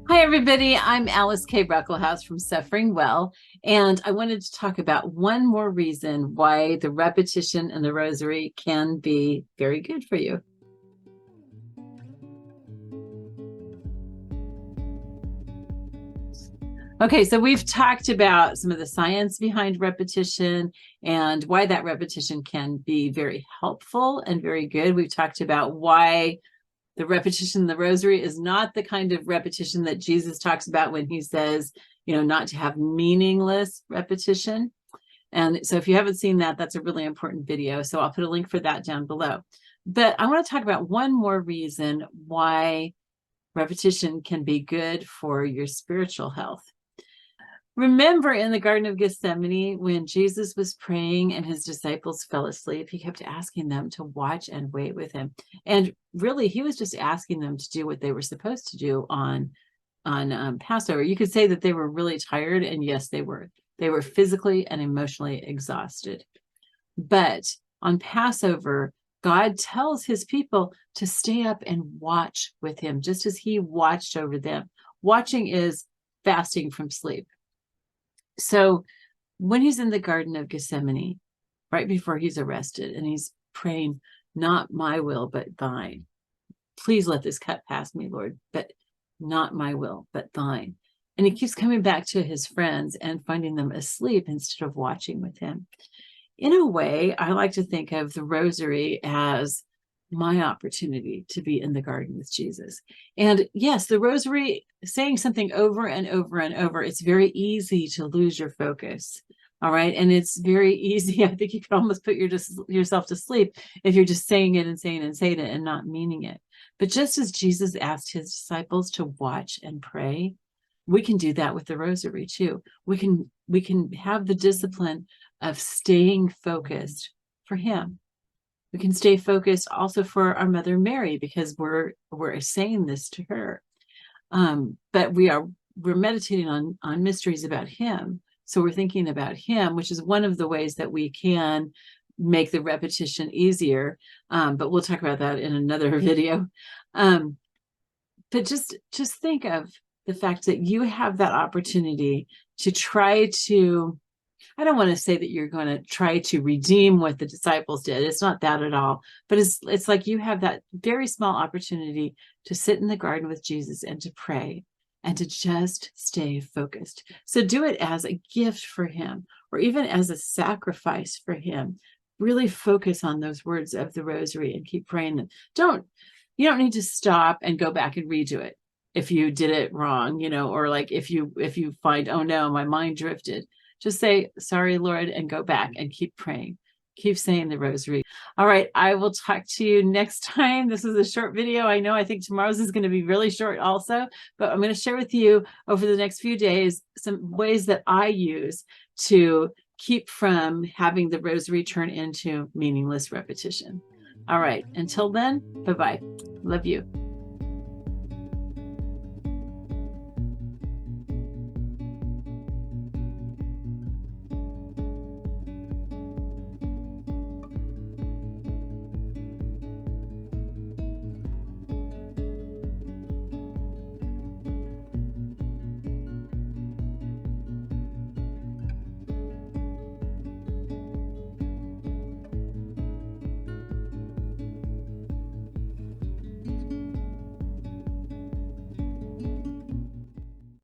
Hi, everybody. I'm Alice K. Ruckelhaus from Suffering Well, and I wanted to talk about one more reason why the repetition in the Rosary can be very good for you. Okay, so we've talked about some of the science behind repetition and why that repetition can be very helpful and very good. We've talked about why the repetition in the Rosary is not the kind of repetition that Jesus talks about when he says, not to have meaningless repetition. And so if you haven't seen that, that's a really important video. So I'll put a link for that down below. But I want to talk about one more reason why repetition can be good for your spiritual health. Remember in the Garden of Gethsemane, when Jesus was praying and his disciples fell asleep, he kept asking them to watch and wait with him. And really, he was just asking them to do what they were supposed to do on Passover. You could say that they were really tired, and yes, they were. They were physically and emotionally exhausted. But on Passover, God tells his people to stay up and watch with him, just as he watched over them. Watching is fasting from sleep. So when he's in the Garden of Gethsemane, right before he's arrested, and he's praying, not my will, but thine. Please let this cup pass me, Lord, but not my will, but thine. And he keeps coming back to his friends and finding them asleep instead of watching with him. In a way, I like to think of the Rosary as my opportunity to be in the garden with Jesus. And yes, the Rosary, saying something over and over and over, it's very easy to lose your focus. All right. And it's very easy. I think you could almost put yourself to sleep if you're just saying it and saying it and saying it and not meaning it. But just as Jesus asked his disciples to watch and pray, we can do that with the Rosary too. We can have the discipline of staying focused for him. We can stay focused also for our Mother Mary, because we're saying this to her. But we're meditating on mysteries about him. So we're thinking about him, which is one of the ways that we can make the repetition easier. But we'll talk about that in another video. But just think of the fact that you have that opportunity to try to, I don't want to say that you're going to try to redeem what the disciples did. It's not that at all. But it's like you have that very small opportunity to sit in the garden with Jesus and to pray and to just stay focused. So do it as a gift for him, or even as a sacrifice for him. Really focus on those words of the Rosary and keep praying them. You don't need to stop and go back and redo it if you did it wrong, or like if you find, oh no, my mind drifted. Just say, sorry, Lord, and go back and keep praying. Keep saying the Rosary. All right, I will talk to you next time. This is a short video. I think tomorrow's is going to be really short also, but I'm going to share with you over the next few days some ways that I use to keep from having the Rosary turn into meaningless repetition. All right, until then, bye-bye. Love you.